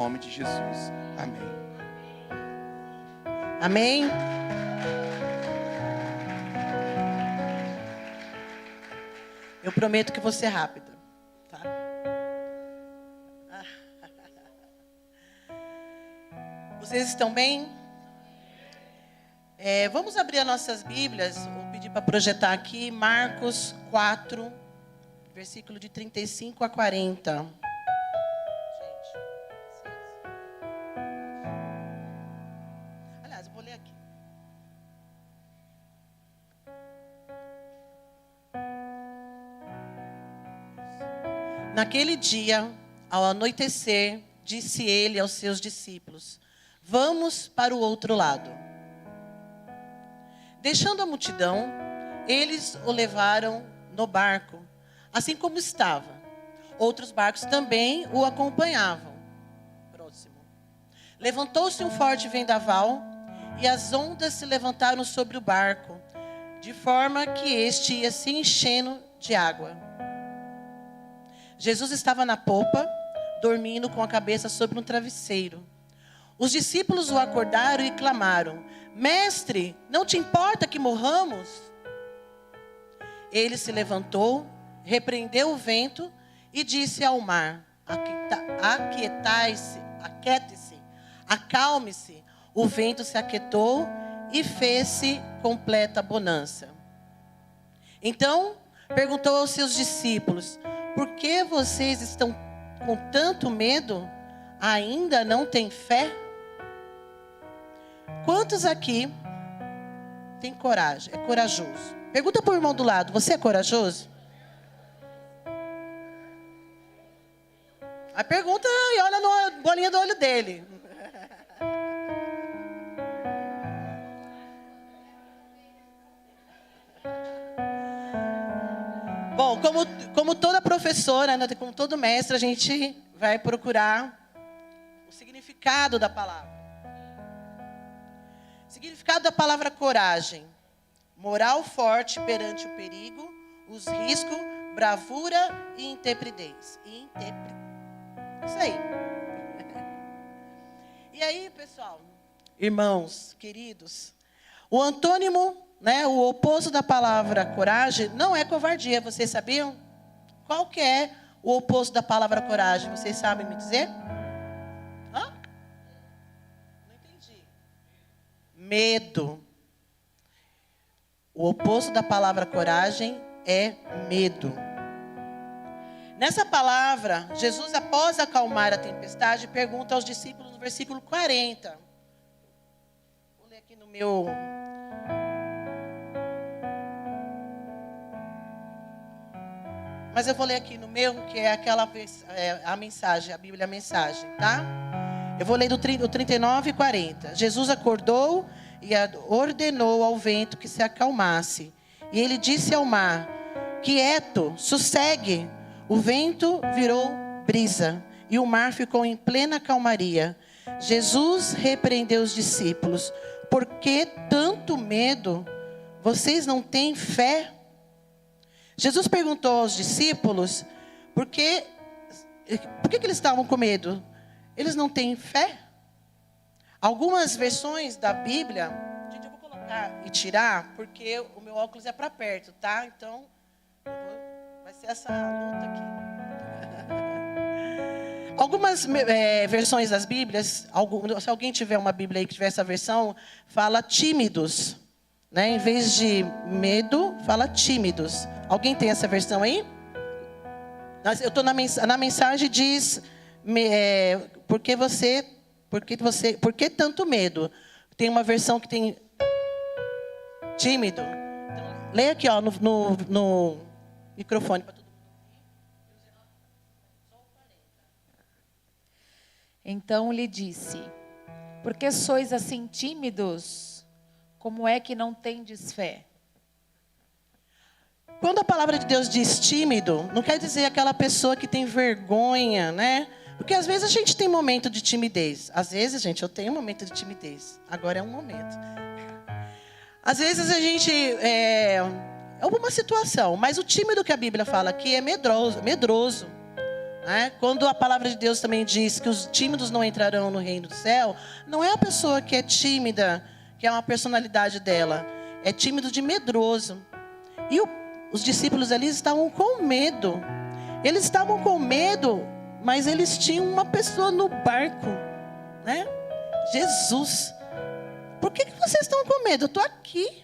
nome de Jesus. Amém. Amém? Eu prometo que vou ser rápida, tá? Vocês estão bem? Vamos abrir as nossas Bíblias. Vou pedir para projetar aqui Marcos 4, versículo de 35 a 40. Aliás, eu vou ler aqui. Naquele dia, ao anoitecer, disse ele aos seus discípulos: vamos para o outro lado. Deixando a multidão, eles o levaram no barco, assim como estava. Outros barcos também o acompanhavam. Próximo. Levantou-se um forte vendaval e as ondas se levantaram sobre o barco, de forma que este ia se enchendo de água. Jesus estava na popa, dormindo com a cabeça sobre um travesseiro. Os discípulos o acordaram e clamaram: Mestre, não te importa que morramos? Ele se levantou, repreendeu o vento e disse ao mar: aquiete-se, acalme-se. O vento se aquietou e fez-se completa bonança. Então perguntou aos seus discípulos: por que vocês estão com tanto medo? Ainda não têm fé? Quantos aqui têm coragem? É corajoso? Pergunta para o irmão do lado: você é corajoso? A pergunta e olha na bolinha do olho dele. Bom, como toda professora, né, como todo mestre, a gente vai procurar o significado da palavra. O significado da palavra coragem: moral forte perante o perigo, os riscos, bravura e intrepidez. Isso aí. E aí, pessoal, irmãos, queridos, o antônimo, né, o oposto da palavra coragem não é covardia. Vocês sabiam? Qual que é o oposto da palavra coragem? Vocês sabem me dizer? Hã? Não entendi. Medo. O oposto da palavra coragem é medo. Nessa palavra, Jesus, após acalmar a tempestade, pergunta aos discípulos no versículo 40. Vou ler aqui no meu... Mas eu vou ler aqui no meu, que é a mensagem, a Bíblia, a mensagem, tá? Eu vou ler do 39 e 40. Jesus acordou e ordenou ao vento que se acalmasse. E ele disse ao mar: quieto, sossegue. O vento virou brisa e o mar ficou em plena calmaria. Jesus repreendeu os discípulos: por que tanto medo? Vocês não têm fé? Jesus perguntou aos discípulos por que eles estavam com medo. Eles não têm fé? Algumas versões da Bíblia, gente, eu vou colocar e tirar, porque o meu óculos é para perto, tá? Então, vai ser essa luta aqui. Algumas versões das Bíblias, se alguém tiver uma Bíblia aí que tiver essa versão, fala tímidos, né? Em vez de medo, fala tímidos. Alguém tem essa versão aí? Eu estou na mensagem, diz: por que tanto medo? Tem uma versão que tem tímido. Então, leia aqui, ó, no microfone para todo mundo. Então lhe disse: por que sois assim tímidos? Como é que não tendes fé? Quando a palavra de Deus diz tímido, não quer dizer aquela pessoa que tem vergonha, né? Porque às vezes a gente tem momento de timidez. Às vezes, gente, eu tenho um momento de timidez. Agora é um momento. Às vezes a gente... É alguma situação. Mas o tímido que a Bíblia fala aqui é medroso. né? Quando a palavra de Deus também diz que os tímidos não entrarão no reino do céu, não é a pessoa que é tímida, que é uma personalidade dela. É tímido de medroso. E os discípulos ali estavam com medo. Eles estavam com medo, mas eles tinham uma pessoa no barco, né? Jesus. Por que vocês estão com medo? Eu estou aqui.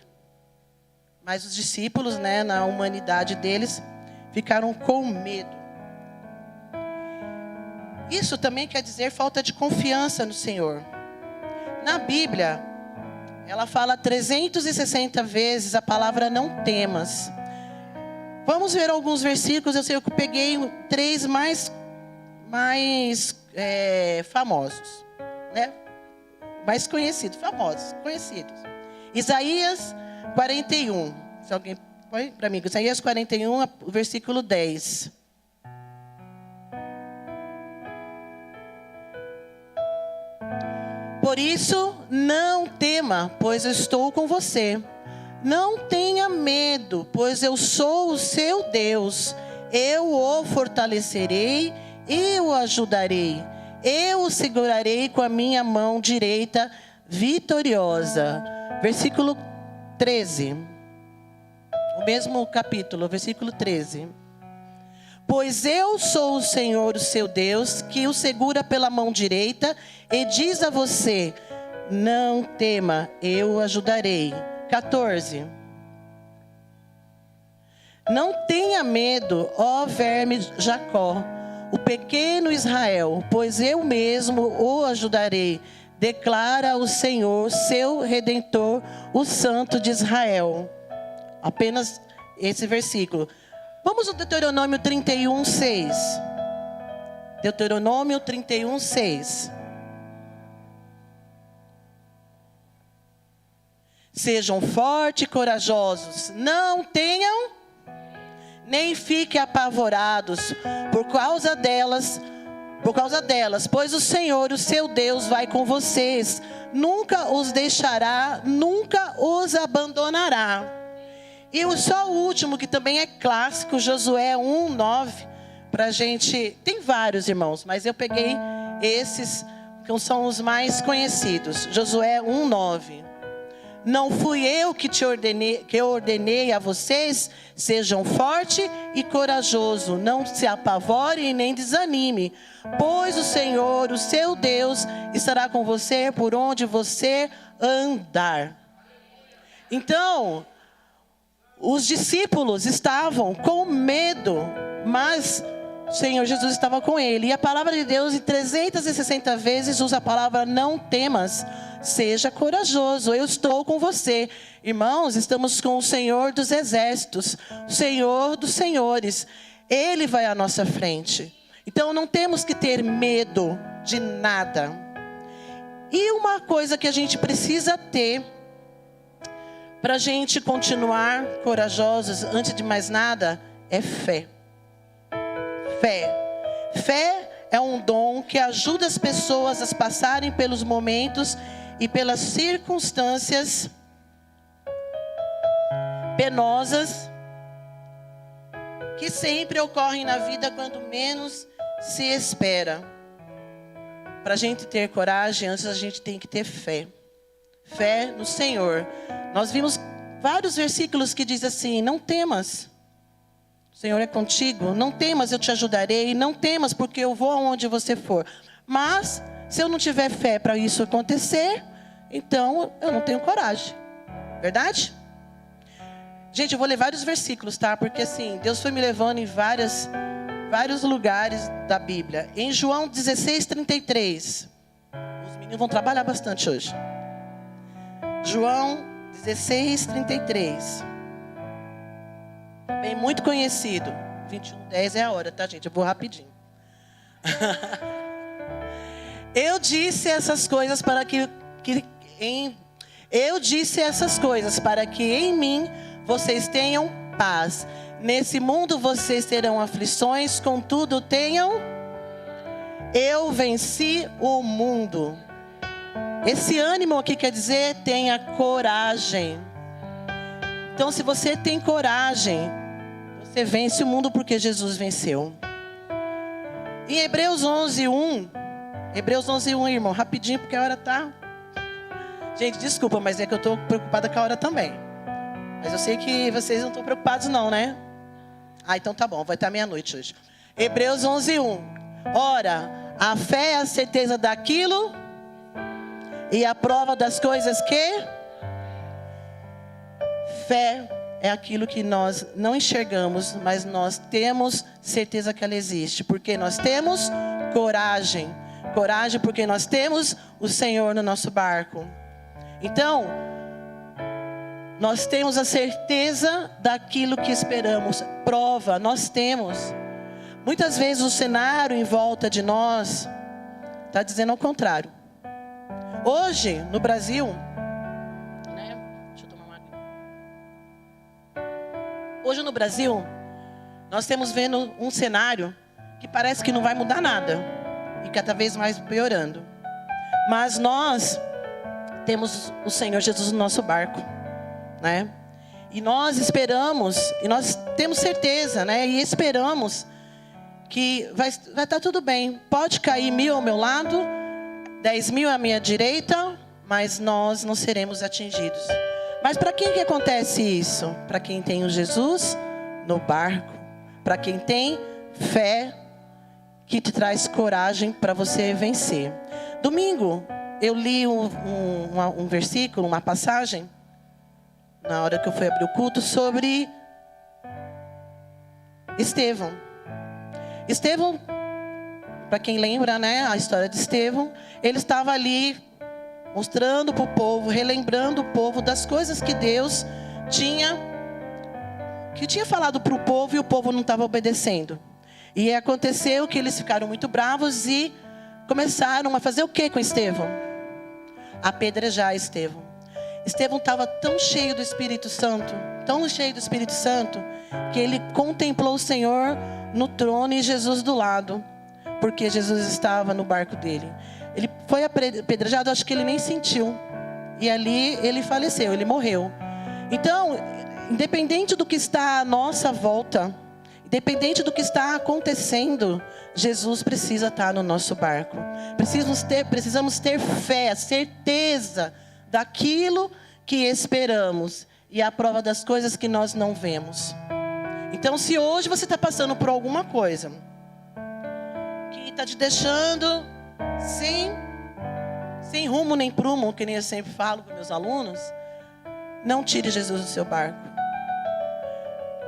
Mas os discípulos, né, na humanidade deles, ficaram com medo. Isso também quer dizer falta de confiança no Senhor. Na Bíblia, ela fala 360 vezes a palavra não temas. Vamos ver alguns versículos. Eu sei que eu peguei 3 mais famosos, né? Mais conhecidos, famosos, conhecidos. Isaías 41. Se alguém põe para mim, Isaías 41, versículo 10. Por isso, não tema, pois eu estou com você. Não tenha medo, pois eu sou o seu Deus. Eu o fortalecerei e o ajudarei. Eu o segurarei com a minha mão direita vitoriosa. Versículo 13. O mesmo capítulo, versículo 13. Pois eu sou o Senhor, o seu Deus, que o segura pela mão direita e diz a você: não tema, eu o ajudarei. 14. Não tenha medo, ó verme Jacó, o pequeno Israel, pois eu mesmo o ajudarei, declara o Senhor, seu Redentor, o Santo de Israel. Apenas esse versículo. Vamos ao Deuteronômio 31, 6. Deuteronômio 31, 6. Sejam fortes e corajosos, não tenham, nem fiquem apavorados por causa delas, pois o Senhor, o seu Deus, vai com vocês, nunca os deixará, nunca os abandonará. E só o último, que também é clássico, Josué 1, 9, pra gente, tem vários irmãos, mas eu peguei esses que são os mais conhecidos. Josué 1, 9. Não fui eu que ordenei a vocês, sejam forte e corajoso, não se apavore e nem desanime, pois o Senhor, o seu Deus, estará com você por onde você andar. Então, os discípulos estavam com medo, mas o Senhor Jesus estava com ele. E a palavra de Deus, em 360 vezes, usa a palavra não temas. Seja corajoso, eu estou com você. Irmãos, estamos com o Senhor dos exércitos, o Senhor dos senhores. Ele vai à nossa frente. Então não temos que ter medo de nada. E uma coisa que a gente precisa ter, para a gente continuar corajosos, antes de mais nada, é fé. Fé. Fé é um dom que ajuda as pessoas a passarem pelos momentos e pelas circunstâncias penosas que sempre ocorrem na vida quando menos se espera. Para a gente ter coragem, antes a gente tem que ter fé. Fé no Senhor. Nós vimos vários versículos que diz assim: não temas, o Senhor é contigo. Não temas, eu te ajudarei. Não temas, porque eu vou aonde você for. Mas se eu não tiver fé para isso acontecer, então eu não tenho coragem. Verdade? Gente, eu vou ler vários versículos, tá? Porque assim, Deus foi me levando em vários lugares da Bíblia. Em João 16:33. Os meninos vão trabalhar bastante hoje. João 16:33. Bem, muito conhecido. 21:10 é a hora, tá, gente? Eu vou rapidinho. Eu disse essas coisas para que em mim vocês tenham paz. Nesse mundo vocês terão aflições, contudo tenham. Eu venci o mundo. Esse ânimo aqui quer dizer tenha coragem. Então, se você tem coragem, você vence o mundo porque Jesus venceu. Em Hebreus 11:1, Hebreus 11:1, irmão, rapidinho, porque a hora tá... Gente, desculpa, mas é que eu estou preocupada com a hora também. Mas eu sei que vocês não estão preocupados não, né? Ah, então tá bom, vai estar meia-noite hoje. Hebreus 11:1. Ora, a fé é a certeza daquilo e a prova das coisas que... Fé é aquilo que nós não enxergamos, mas nós temos certeza que ela existe. Porque nós temos coragem. Coragem porque nós temos o Senhor no nosso barco. Então, nós temos a certeza daquilo que esperamos. Prova, nós temos. Muitas vezes o cenário em volta de nós está dizendo ao contrário. Hoje, no Brasil... Hoje no Brasil, nós estamos vendo um cenário que parece que não vai mudar nada. E cada vez mais piorando. Mas nós temos o Senhor Jesus no nosso barco, né? E nós esperamos, e nós temos certeza, né? E esperamos que vai estar tudo bem. Pode cair 1.000 ao meu lado, 10.000 à minha direita, mas nós não seremos atingidos. Mas para quem que acontece isso? Para quem tem o Jesus no barco. Para quem tem fé que te traz coragem para você vencer. Domingo, eu li um versículo, uma passagem, na hora que eu fui abrir o culto, sobre Estevão. Estevão, para quem lembra, né, a história de Estevão, ele estava ali mostrando para o povo, relembrando o povo das coisas que Deus tinha falado para o povo e o povo não estava obedecendo. E aconteceu que eles ficaram muito bravos e começaram a fazer o que com Estevão? Apedrejar Estevão. Estevão estava tão cheio do Espírito Santo, que ele contemplou o Senhor no trono e Jesus do lado, porque Jesus estava no barco dele. Ele foi apedrejado, acho que ele nem sentiu. E ali ele faleceu, ele morreu. Então, independente do que está à nossa volta, independente do que está acontecendo, Jesus precisa estar no nosso barco. Precisamos ter fé, certeza daquilo que esperamos. E a prova das coisas que nós não vemos. Então, se hoje você está passando por alguma coisa que está te deixando sem rumo nem prumo, que nem eu sempre falo com meus alunos, não tire Jesus do seu barco.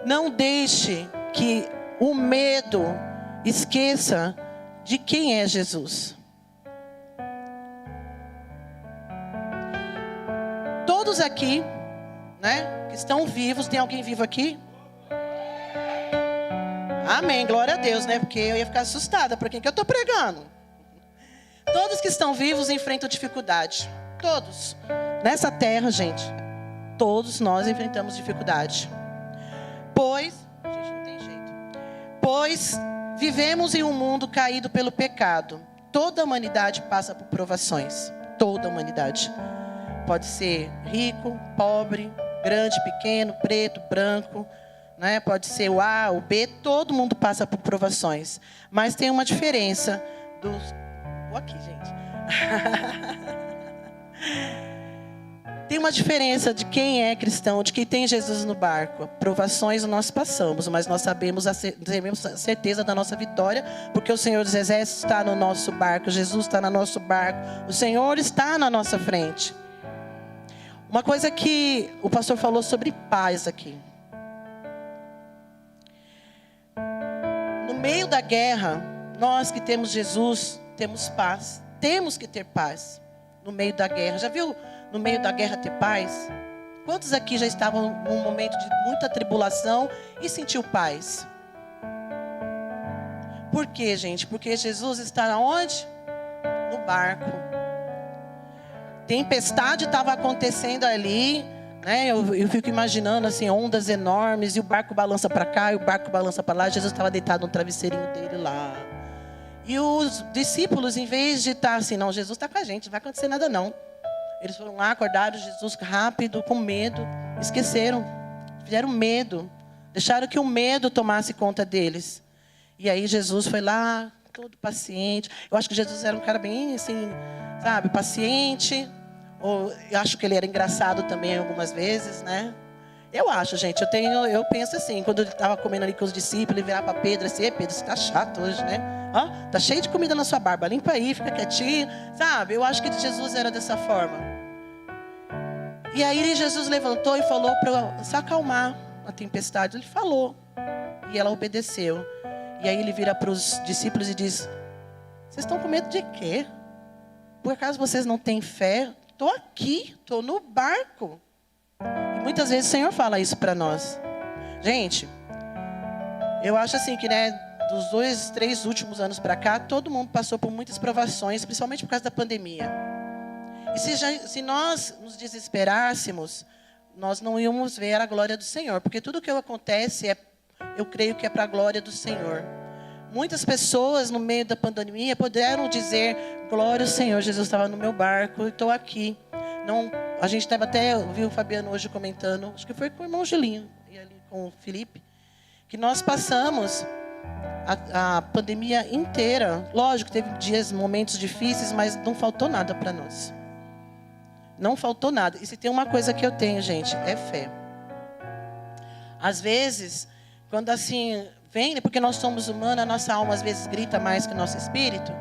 Não deixe que o medo esqueça de quem é Jesus. Todos aqui, né, que estão vivos, tem alguém vivo aqui? Amém, glória a Deus, né? Porque eu ia ficar assustada, por quem que eu estou pregando? Todos que estão vivos enfrentam dificuldade. Todos. Nessa terra, gente, todos nós enfrentamos dificuldade. Pois vivemos em um mundo caído pelo pecado. Toda a humanidade passa por provações. Toda a humanidade. Pode ser rico, pobre, grande, pequeno, preto, branco, né? Pode ser o A, o B, todo mundo passa por provações. Mas tem uma diferença dos... Vou aqui, gente. Tem uma diferença de quem é cristão, de quem tem Jesus no barco. Provações nós passamos, mas nós temos a certeza da nossa vitória, porque o Senhor dos Exércitos está no nosso barco, Jesus está no nosso barco, o Senhor está na nossa frente. Uma coisa que o pastor falou sobre paz aqui. No meio da guerra, nós que temos Jesus, temos paz. Temos que ter paz no meio da guerra. Já viu no meio da guerra ter paz? Quantos aqui já estavam num momento de muita tribulação e sentiu paz? Por quê, gente? Porque Jesus está onde? No barco. Tempestade estava acontecendo ali, né? Eu fico imaginando assim, ondas enormes, e o barco balança para cá, e o barco balança para lá. Jesus estava deitado no travesseirinho dele lá. E os discípulos, em vez de estar assim, não, Jesus está com a gente, não vai acontecer nada não. Eles foram lá, acordaram Jesus rápido, com medo, esqueceram, fizeram medo, deixaram que o medo tomasse conta deles. E aí Jesus foi lá, todo paciente. Eu acho que Jesus era um cara bem, assim, sabe, paciente. Ou eu acho que ele era engraçado também algumas vezes, né? Eu acho, gente, eu penso assim, quando ele estava comendo ali com os discípulos, ele virava para Pedro assim: Ei, Pedro, você tá chato hoje, né? Ó, tá cheio de comida na sua barba, limpa aí, fica quietinho, sabe? Eu acho que Jesus era dessa forma. E aí Jesus levantou e falou para se acalmar a tempestade. Ele falou, e ela obedeceu. E aí ele vira para os discípulos e diz: Vocês estão com medo de quê? Por acaso vocês não têm fé? Estou aqui, estou no barco. E muitas vezes o Senhor fala isso para nós. Gente, eu acho assim que, né, dos 2, 3 últimos anos para cá, todo mundo passou por muitas provações, principalmente por causa da pandemia. E se nós nos desesperássemos, nós não íamos ver a glória do Senhor. Porque tudo que acontece, eu creio que é para a glória do Senhor. Muitas pessoas no meio da pandemia puderam dizer: glória ao Senhor, Jesus estava no meu barco, eu estou aqui. Não, a gente estava até, eu vi o Fabiano hoje comentando, acho que foi com o irmão Gelinho e ali com o Felipe, que nós passamos a pandemia inteira. Lógico, teve dias, momentos difíceis, mas não faltou nada para nós. Não faltou nada. E se tem uma coisa que eu tenho, gente, é fé. Às vezes, quando assim vem, porque nós somos humanos, a nossa alma às vezes grita mais que o nosso espírito.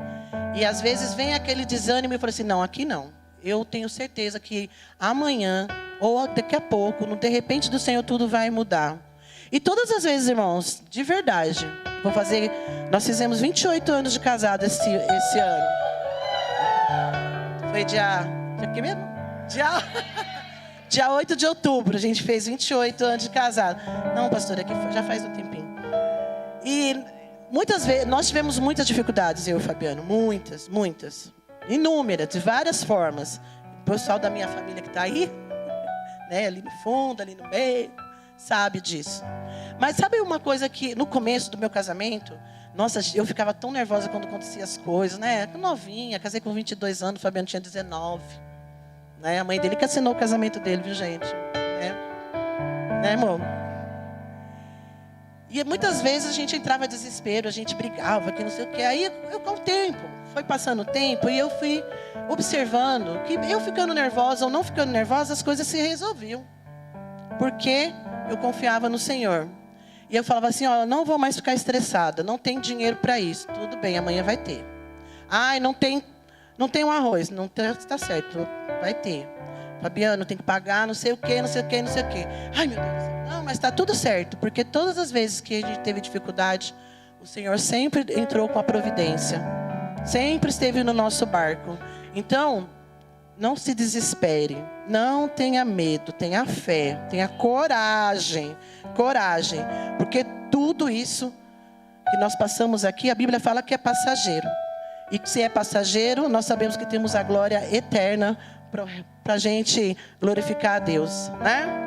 E às vezes vem aquele desânimo e fala assim: não, aqui não. Eu tenho certeza que amanhã, ou daqui a pouco, no de repente do Senhor, tudo vai mudar. E todas as vezes, irmãos, de verdade, nós fizemos 28 anos de casado esse ano. Foi dia que mesmo? Dia 8 de outubro, a gente fez 28 anos de casado. Não, pastor, aqui já faz um tempinho. E muitas vezes, nós tivemos muitas dificuldades, eu e o Fabiano. Muitas. Inúmeras, de várias formas. O pessoal da minha família que está aí, né, ali no fundo, ali no meio, sabe disso. Mas sabe uma coisa que, no começo do meu casamento, nossa, eu ficava tão nervosa quando acontecia as coisas, né? Novinha, casei com 22 anos, o Fabiano tinha 19. Né? A mãe dele que assinou o casamento dele, viu, gente? Né, amor? E muitas vezes a gente entrava em desespero, a gente brigava, que não sei o quê. Aí, com o tempo, foi passando o tempo e eu fui observando que eu ficando nervosa ou não ficando nervosa, as coisas se resolviam. Porque eu confiava no Senhor. E eu falava assim: ó, eu não vou mais ficar estressada, não tem dinheiro para isso. Tudo bem, amanhã vai ter. Ai, não tem um arroz. Não está certo, vai ter. Fabiano, tem que pagar não sei o quê. Ai, meu Deus. Não, mas está tudo certo. Porque todas as vezes que a gente teve dificuldade, o Senhor sempre entrou com a providência. Sempre esteve no nosso barco. Então, não se desespere. Não tenha medo. Tenha fé. Tenha coragem. Porque tudo isso que nós passamos aqui, a Bíblia fala que é passageiro. E se é passageiro, nós sabemos que temos a glória eterna para a gente glorificar a Deus, né?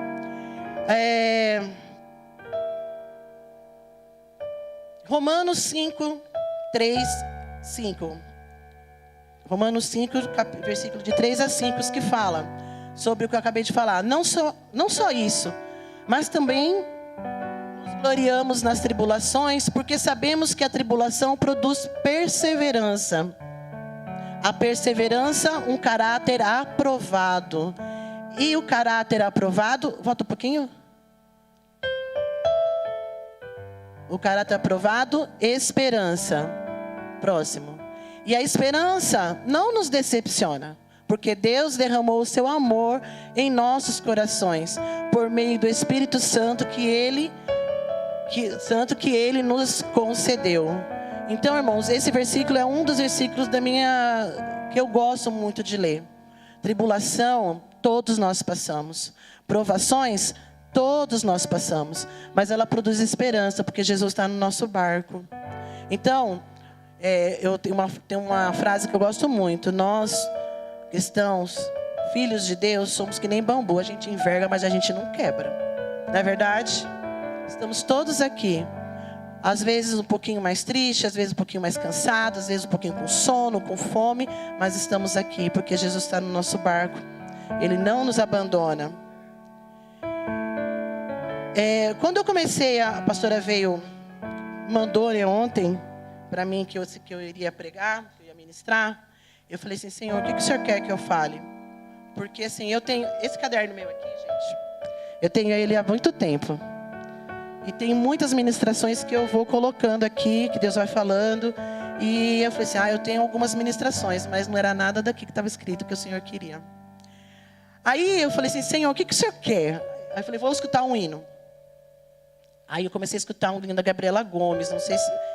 Romanos 5, 3, 5. Romanos 5, versículo de 3 a 5, que fala sobre o que eu acabei de falar. Não só isso, mas também nos gloriamos nas tribulações, porque sabemos que a tribulação produz perseverança. A perseverança, um caráter aprovado. E o caráter aprovado, volta um pouquinho. O caráter aprovado, esperança. Próximo. E a esperança não nos decepciona, porque Deus derramou o seu amor em nossos corações, por meio do Espírito Santo que Ele nos concedeu. Então, irmãos, esse versículo é um dos versículos que eu gosto muito de ler. Tribulação, todos nós passamos. Provações, todos nós passamos. Mas ela produz esperança, porque Jesus está no nosso barco. Então, eu tenho uma frase que eu gosto muito. Nós, cristãos, filhos de Deus, somos que nem bambu. A gente enverga, mas a gente não quebra. Não é verdade? Estamos todos aqui. Às vezes um pouquinho mais triste, às vezes um pouquinho mais cansado, às vezes um pouquinho com sono, com fome, mas estamos aqui porque Jesus está no nosso barco. Ele não nos abandona. Quando eu comecei, a pastora mandou ontem, para mim que eu iria pregar, que eu ia ministrar. Eu falei assim, Senhor, o que o Senhor quer que eu fale? Porque assim, eu tenho esse caderno meu aqui, gente. Eu tenho ele há muito tempo. E tem muitas ministrações que eu vou colocando aqui, que Deus vai falando. E eu falei assim, eu tenho algumas ministrações, mas não era nada daqui que estava escrito que o Senhor queria. Aí eu falei assim, Senhor, o que o Senhor quer? Aí eu falei, vou escutar um hino. Aí eu comecei a escutar um hino da Gabriela Gomes. Eu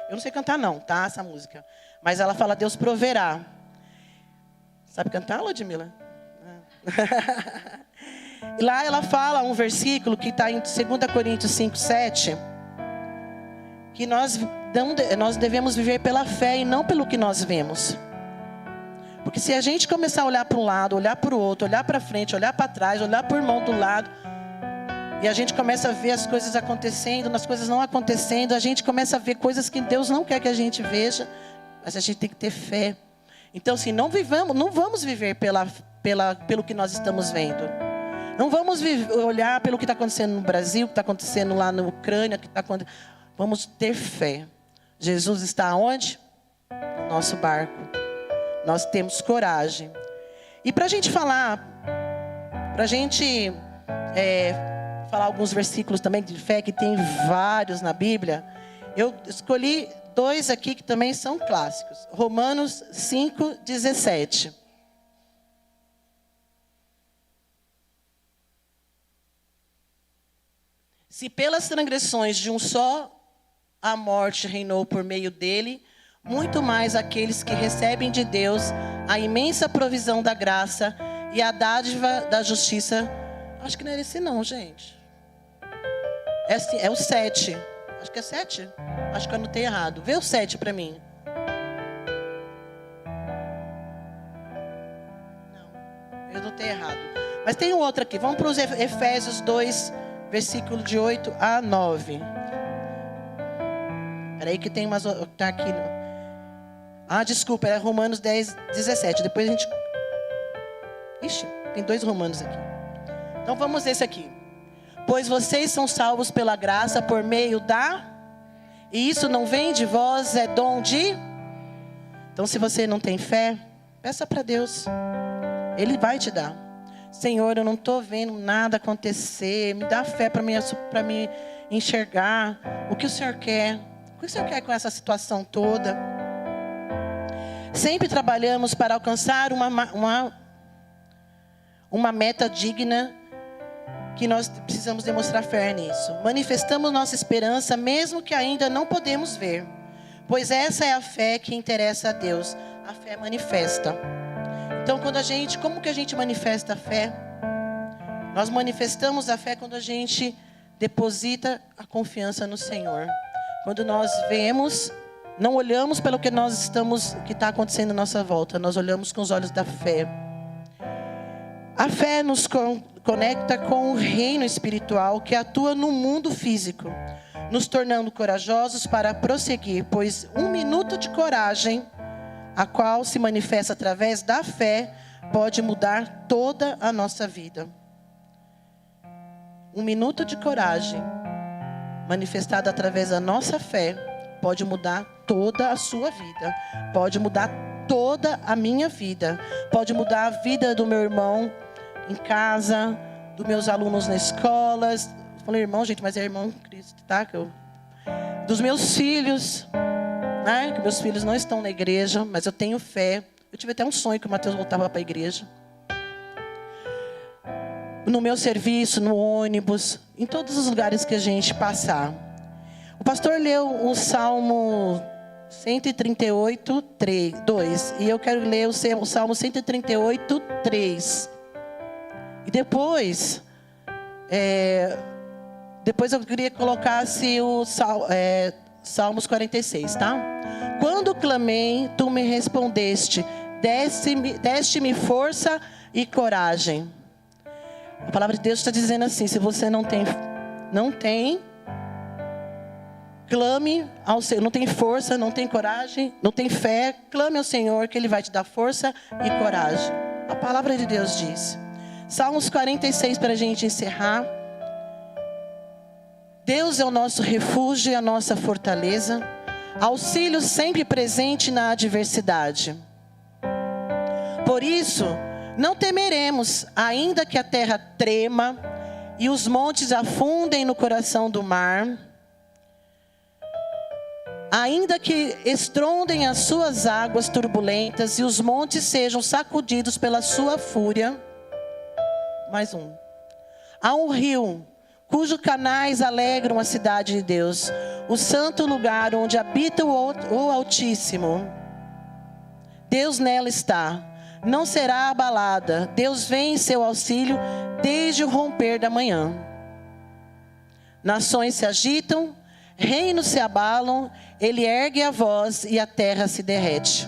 não sei cantar não, tá? Essa música. Mas ela fala, Deus proverá. Sabe cantar, Ludmila? E lá ela fala um versículo que está em 2 Coríntios 5:7. Que nós devemos viver pela fé e não pelo que nós vemos. Porque se a gente começar a olhar para um lado, olhar para o outro, olhar para frente, olhar para trás, olhar para o irmão do lado, e a gente começa a ver as coisas acontecendo, as coisas não acontecendo, a gente começa a ver coisas que Deus não quer que a gente veja, mas a gente tem que ter fé. Então, assim, não vamos viver pelo que nós estamos vendo. Não vamos olhar pelo que está acontecendo no Brasil, o que está acontecendo lá na Ucrânia, vamos ter fé. Jesus está onde? No nosso barco. Nós temos coragem. E para a gente falar, falar alguns versículos também de fé, que tem vários na Bíblia, eu escolhi 2 aqui que também são clássicos. Romanos 5:17. Se pelas transgressões de um só a morte reinou por meio dele, muito mais aqueles que recebem de Deus a imensa provisão da graça e a dádiva da justiça. Acho que não era esse não, gente. É o 7. Acho que é 7. Acho que eu anotei errado. Vê o 7 para mim. Não, eu anotei errado. Mas tem um outro aqui. Vamos para os Efésios 2, versículo de 8 a 9. Peraí que tem umas... Tá aqui. Desculpa, é Romanos 10, 17. Depois a gente... Ixi, tem 2 Romanos aqui. Então vamos esse aqui. Pois vocês são salvos pela graça por meio da... E isso não vem de vós, é dom de... Então se você não tem fé, peça para Deus. Ele vai te dar. Senhor, eu não estou vendo nada acontecer. Me dá fé para me enxergar. O que o Senhor quer? O que o Senhor quer com essa situação toda? Sempre trabalhamos para alcançar uma meta digna, que nós precisamos demonstrar fé nisso. Manifestamos nossa esperança mesmo que ainda não podemos ver, pois essa é a fé que interessa a Deus. A fé manifesta. Então, como que a gente manifesta a fé? Nós manifestamos a fé quando a gente deposita a confiança no Senhor. Quando nós vemos, não olhamos pelo que que está acontecendo à nossa volta, nós olhamos com os olhos da fé. A fé nos conecta com o reino espiritual que atua no mundo físico, nos tornando corajosos para prosseguir, pois 1 minuto de coragem, a qual se manifesta através da fé, pode mudar toda a nossa vida. 1 minuto de coragem, manifestada através da nossa fé, pode mudar toda a sua vida, pode mudar toda a minha vida, pode mudar a vida do meu irmão em casa, dos meus alunos na escola. Eu falei irmão, gente, mas é irmão Cristo, tá? Dos meus filhos, né? Que meus filhos não estão na igreja, mas eu tenho fé. Eu tive até um sonho que o Mateus voltava para a igreja. No meu serviço, no ônibus, em todos os lugares que a gente passar. O pastor leu o Salmo 138, 2. E eu quero ler o Salmo 138, 3. E depois eu queria que colocasse o Salmos 46, tá? Quando clamei, tu me respondeste, deste-me força e coragem. A palavra de Deus está dizendo assim: se você não tem, clame ao Senhor. Não tem força, não tem coragem, não tem fé, clame ao Senhor que Ele vai te dar força e coragem. A palavra de Deus diz. Salmos 46 para a gente encerrar. Deus é o nosso refúgio e a nossa fortaleza, auxílio sempre presente na adversidade. Por isso, não temeremos, ainda que a terra trema e os montes afundem no coração do mar, ainda que estrondem as suas águas turbulentas e os montes sejam sacudidos pela sua fúria. Mais um. Há um rio, cujos canais alegram a cidade de Deus, o santo lugar onde habita o Altíssimo. Deus nela está, não será abalada. Deus vem em seu auxílio desde o romper da manhã. Nações se agitam, reinos se abalam, ele ergue a voz e a terra se derrete.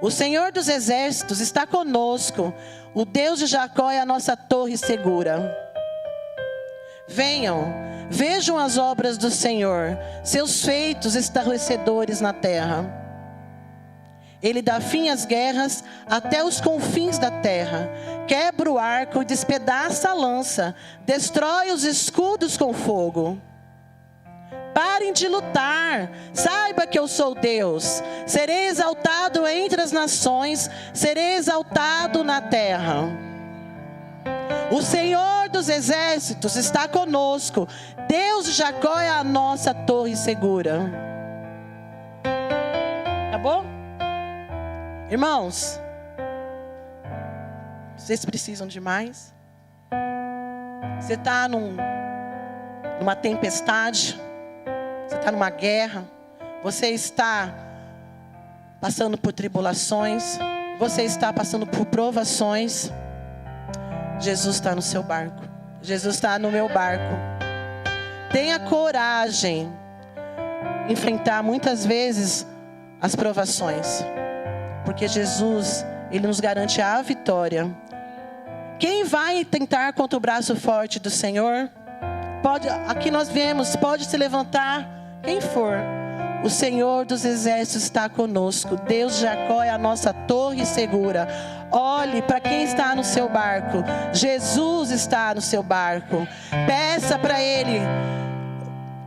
O Senhor dos exércitos está conosco, o Deus de Jacó é a nossa torre segura. Venham, vejam as obras do Senhor, seus feitos estarrecedores na terra. Ele dá fim às guerras até os confins da terra, quebra o arco e despedaça a lança, destrói os escudos com fogo. Parem de lutar, saiba que eu sou Deus. Serei exaltado entre as nações, serei exaltado na terra. O Senhor dos exércitos está conosco, Deus de Jacó é a nossa torre segura. Acabou? Irmãos, vocês precisam de mais? Você está numa tempestade, você está numa guerra, você está passando por tribulações, você está passando por provações. Jesus está no seu barco, Jesus está no meu barco. Tenha coragem de enfrentar muitas vezes as provações, porque Jesus, Ele nos garante a vitória. Quem vai tentar contra o braço forte do Senhor? Pode, aqui nós vemos, pode se levantar quem for. O Senhor dos exércitos está conosco. Deus de Jacó é a nossa torre segura. Olhe para quem está no seu barco. Jesus está no seu barco. Peça para Ele.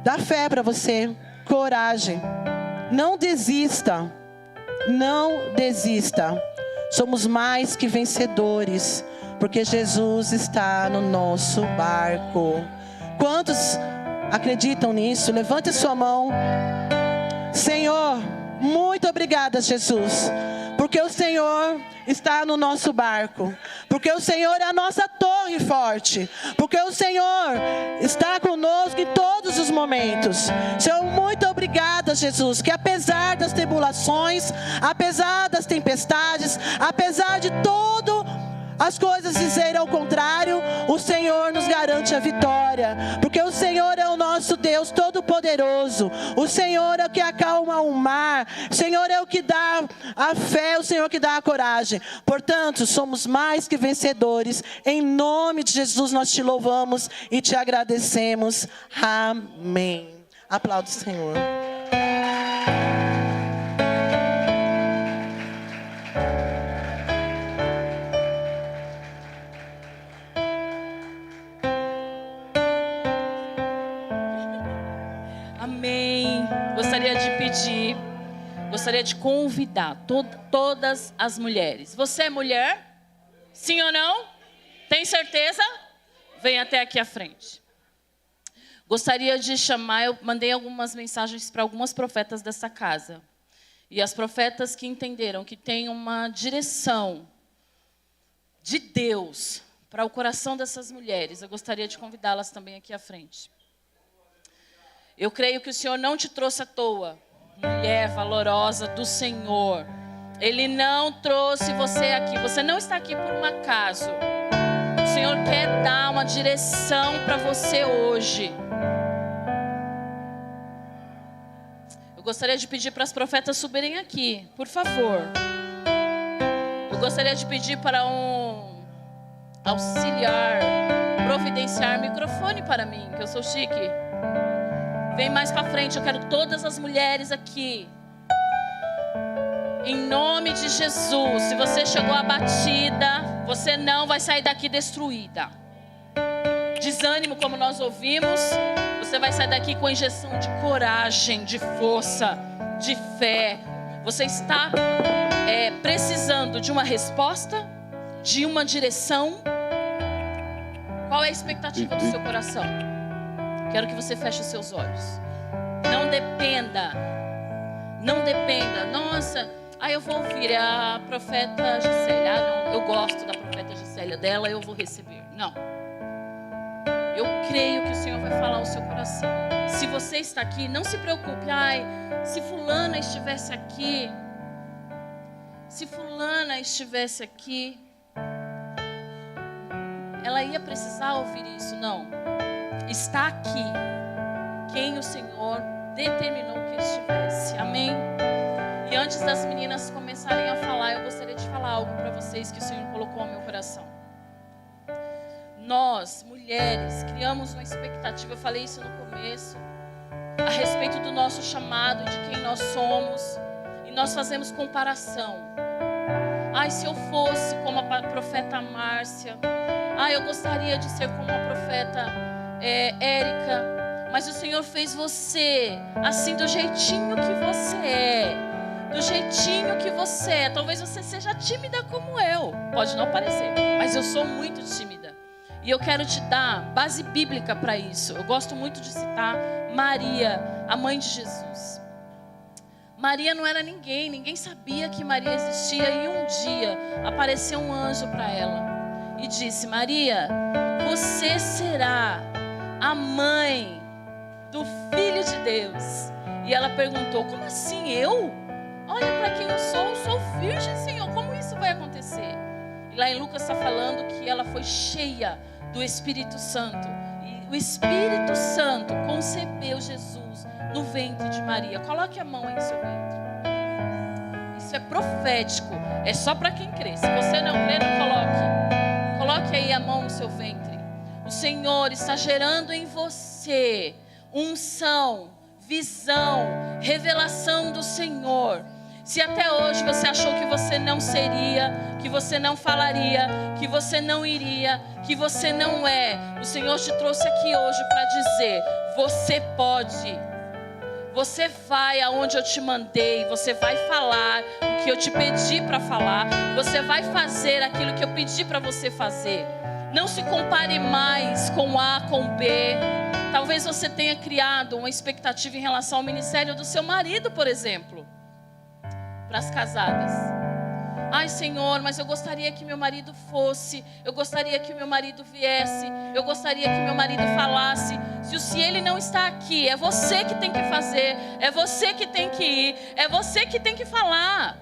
Dá fé para você. Coragem. Não desista. Não desista. Somos mais que vencedores, porque Jesus está no nosso barco. Quantos acreditam nisso? Levante sua mão. Senhor, muito obrigada, Jesus, porque o Senhor está no nosso barco, porque o Senhor é a nossa torre forte, porque o Senhor está conosco em todos os momentos. Senhor, muito obrigada, Jesus, que apesar das tribulações, apesar das tempestades, apesar de tudo, as coisas dizerem ao contrário, o Senhor nos garante a vitória, porque o Senhor é o nosso Deus Todo-Poderoso. O Senhor é o que acalma o mar, o Senhor é o que dá a fé, o Senhor que dá a coragem. Portanto, somos mais que vencedores. Em nome de Jesus nós te louvamos e te agradecemos. Amém. Aplauda o Senhor. Gostaria de convidar todas as mulheres. Você é mulher? Sim ou não? Tem certeza? Vem até aqui à frente. Gostaria de chamar, eu mandei algumas mensagens para algumas profetas dessa casa. E as profetas que entenderam que tem uma direção de Deus para o coração dessas mulheres, eu gostaria de convidá-las também aqui à frente. Eu creio que o Senhor não te trouxe à toa. Mulher valorosa do Senhor, Ele não trouxe você aqui. Você não está aqui por um acaso. O Senhor quer dar uma direção para você hoje. Eu gostaria de pedir para as profetas subirem aqui, por favor. Eu gostaria de pedir para um auxiliar providenciar microfone para mim, que eu sou chique. Vem mais para frente, eu quero todas as mulheres aqui. Em nome de Jesus, se você chegou abatida, você não vai sair daqui destruída. Desânimo, como nós ouvimos, Você vai sair daqui com a injeção de coragem, de força, de fé. Você está precisando de uma resposta, de uma direção. Qual é a expectativa do seu coração? Quero que você feche os seus olhos. Não dependa. Nossa, eu vou ouvir a profeta Gisélia. Não, eu gosto da profeta Gisélia, dela eu vou receber. Não. Eu creio que o Senhor vai falar ao seu coração. Se você está aqui, não se preocupe. Se fulana estivesse aqui. Se fulana estivesse aqui, ela ia precisar ouvir isso. Não. Está aqui quem o Senhor determinou que estivesse. Amém? E antes das meninas começarem a falar, eu gostaria de falar algo para vocês que o Senhor colocou ao meu coração. Nós, mulheres, criamos uma expectativa, eu falei isso no começo, a respeito do nosso chamado, de quem nós somos, e nós fazemos comparação. Se eu fosse como a profeta Márcia, eu gostaria de ser como a profeta Érica, mas o Senhor fez você assim do jeitinho que você é, do jeitinho que você é. Talvez você seja tímida como eu, pode não parecer, mas eu sou muito tímida. E eu quero te dar base bíblica para isso. Eu gosto muito de citar Maria, a mãe de Jesus. Maria não era ninguém sabia que Maria existia. E um dia apareceu um anjo para ela e disse: Maria, você será a mãe do Filho de Deus. E ela perguntou: como assim eu? Olha para quem eu sou virgem, Senhor, como isso vai acontecer? E lá em Lucas está falando que ela foi cheia do Espírito Santo. E o Espírito Santo concebeu Jesus no ventre de Maria. Coloque a mão aí no seu ventre. Isso é profético. É só para quem crê. Se você não crê, não coloque. Coloque aí a mão no seu ventre. O Senhor está gerando em você unção, visão, revelação do Senhor. Se até hoje você achou que você não seria, que você não falaria, que você não iria, que você não é, o Senhor te trouxe aqui hoje para dizer: você pode, você vai aonde eu te mandei, você vai falar o que eu te pedi para falar, você vai fazer aquilo que eu pedi para você fazer. Não se compare mais com A, com B. Talvez você tenha criado uma expectativa em relação ao ministério do seu marido, por exemplo. Para as casadas. Senhor, mas eu gostaria que meu marido fosse, eu gostaria que meu marido viesse, eu gostaria que meu marido falasse. Se ele não está aqui, é você que tem que fazer, é você que tem que ir, é você que tem que falar.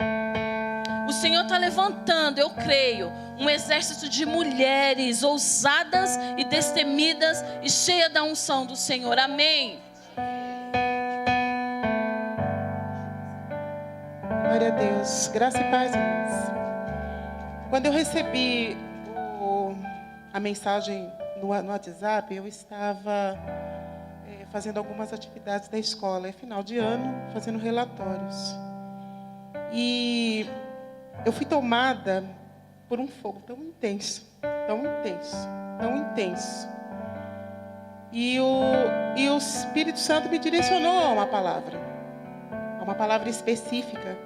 O Senhor está levantando, eu creio, um exército de mulheres ousadas e destemidas e cheias da unção do Senhor. Amém. Glória a Deus. Graça e paz, irmãos. Quando eu recebi a mensagem no WhatsApp, eu estava fazendo algumas atividades da escola. É final de ano, fazendo relatórios. E eu fui tomada por um fogo tão intenso, tão intenso, tão intenso. E o Espírito Santo me direcionou a uma palavra específica.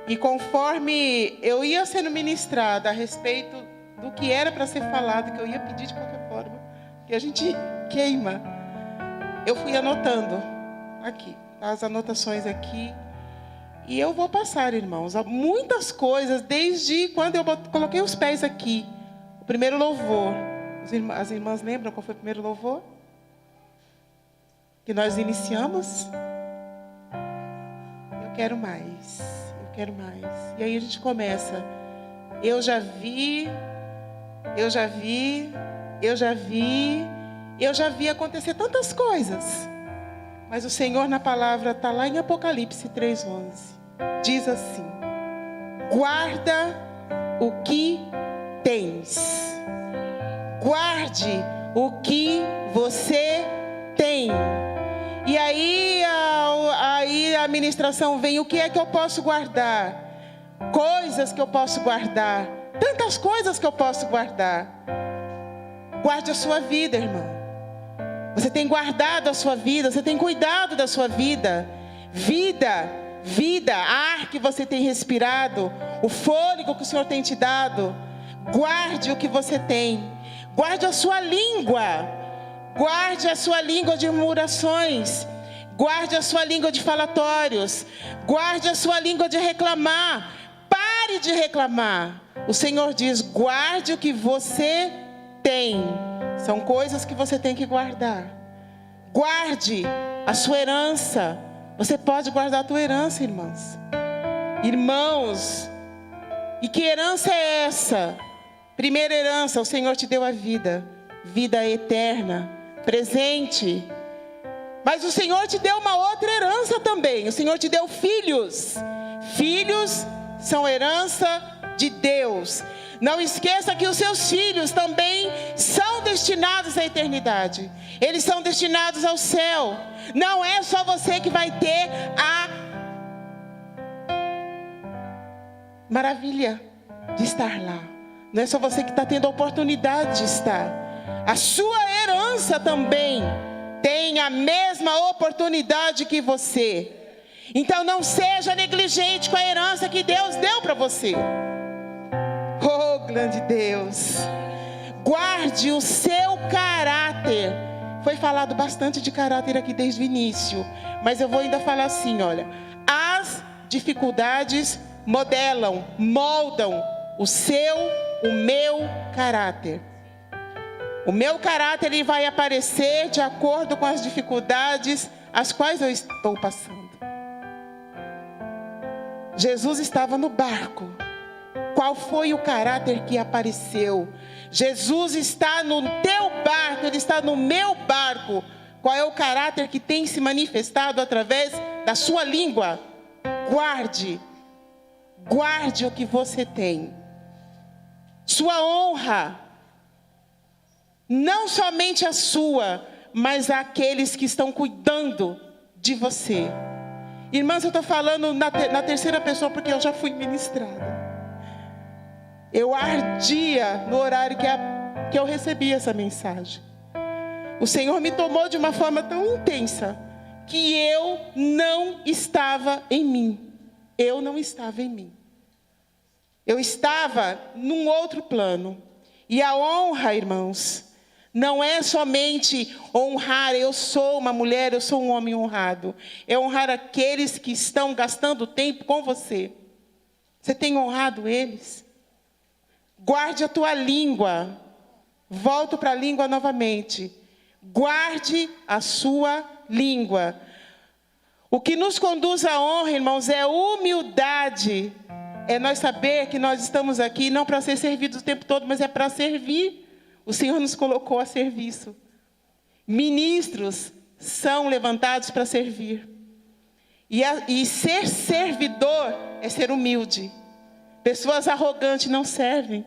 E conforme eu ia sendo ministrada a respeito do que era para ser falado, que eu ia pedir de qualquer forma, que a gente queima, eu fui anotando aqui, as anotações aqui. E eu vou passar, irmãos, muitas coisas, desde quando eu coloquei os pés aqui, o primeiro louvor. As irmãs lembram qual foi o primeiro louvor? Que nós iniciamos? Eu quero mais. E aí a gente começa: eu já vi acontecer tantas coisas. Mas o Senhor na palavra está lá em Apocalipse 3:11. Diz assim: guarda o que tens. Guarde o que você tem. E aí a ministração vem: o que é que eu posso guardar? Coisas que eu posso guardar. Tantas coisas que eu posso guardar. Guarde a sua vida, irmã. Você tem guardado a sua vida, você tem cuidado da sua vida. Vida, ar que você tem respirado, o fôlego que o Senhor tem te dado. Guarde o que você tem. Guarde a sua língua. Guarde a sua língua de murmurações. Guarde a sua língua de falatórios. Guarde a sua língua de reclamar. Pare de reclamar. O Senhor diz: guarde o que você tem. São coisas que você tem que guardar. Guarde a sua herança. Você pode guardar a tua herança, irmãos. Irmãos, e que herança é essa? Primeira herança, o Senhor te deu a vida. Vida eterna, presente. Mas o Senhor te deu uma outra herança também. O Senhor te deu filhos. Filhos são herança de Deus. Não esqueça que os seus filhos também são destinados à eternidade. Eles são destinados ao céu. Não é só você que vai ter a maravilha de estar lá. Não é só você que está tendo a oportunidade de estar. A sua herança também tem a mesma oportunidade que você. Então não seja negligente com a herança que Deus deu para você. Oh, grande Deus. Guarde o seu caráter. Foi falado bastante de caráter aqui desde o início, mas eu vou ainda falar assim, olha. As dificuldades moldam o meu caráter. O meu caráter, ele vai aparecer de acordo com as dificuldades as quais eu estou passando. Jesus estava no barco. Qual foi o caráter que apareceu? Jesus está no teu barco, Ele está no meu barco. Qual é o caráter que tem se manifestado através da sua língua? Guarde o que você tem. Sua honra, não somente a sua, mas aqueles que estão cuidando de você. Irmãs, eu estou falando na terceira pessoa porque eu já fui ministrada. Eu ardia no horário que eu recebi essa mensagem. O Senhor me tomou de uma forma tão intensa que eu não estava em mim. Eu não estava em mim. Eu estava num outro plano. E a honra, irmãos, não é somente honrar, eu sou uma mulher, eu sou um homem honrado. É honrar aqueles que estão gastando tempo com você. Você tem honrado eles? Guarde a tua língua. Volto para a língua novamente. Guarde a sua língua. O que nos conduz à honra, irmãos, é humildade. É nós saber que nós estamos aqui não para ser servidos o tempo todo, mas é para servir. O Senhor nos colocou a serviço. Ministros são levantados para servir. E ser servidor é ser humilde. Pessoas arrogantes não servem.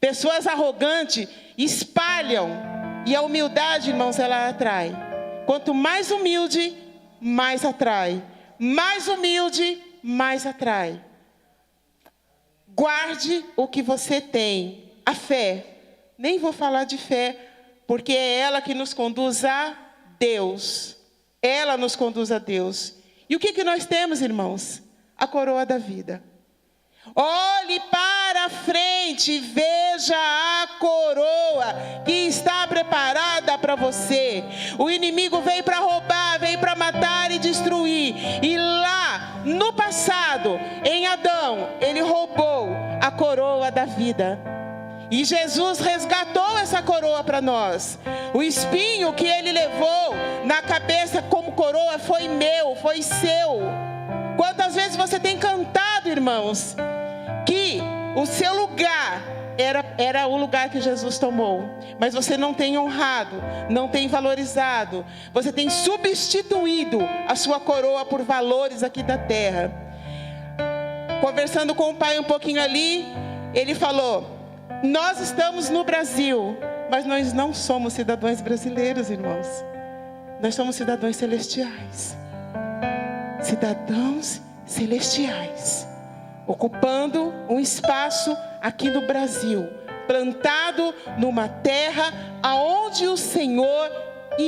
Pessoas arrogantes espalham. E a humildade, irmãos, ela atrai. Quanto mais humilde, mais atrai. Mais humilde, mais atrai. Guarde o que você tem. A fé. Nem vou falar de fé, porque é ela que nos conduz a Deus. Ela nos conduz a Deus. E o que nós temos, irmãos? A coroa da vida. Olhe para a frente e veja a coroa que está preparada para você. O inimigo veio para roubar, veio para matar e destruir. E lá, no passado, em Adão, ele roubou a coroa da vida. E Jesus resgatou essa coroa para nós. O espinho que ele levou na cabeça como coroa foi meu, foi seu. Quantas vezes você tem cantado, irmãos, que o seu lugar era o lugar que Jesus tomou, mas você não tem honrado, não tem valorizado, você tem substituído a sua coroa por valores aqui da terra. Conversando com o pai um pouquinho ali, ele falou: nós estamos no Brasil, mas nós não somos cidadãos brasileiros, irmãos. Nós somos cidadãos celestiais. Cidadãos celestiais. Ocupando um espaço aqui no Brasil. Plantado numa terra aonde o Senhor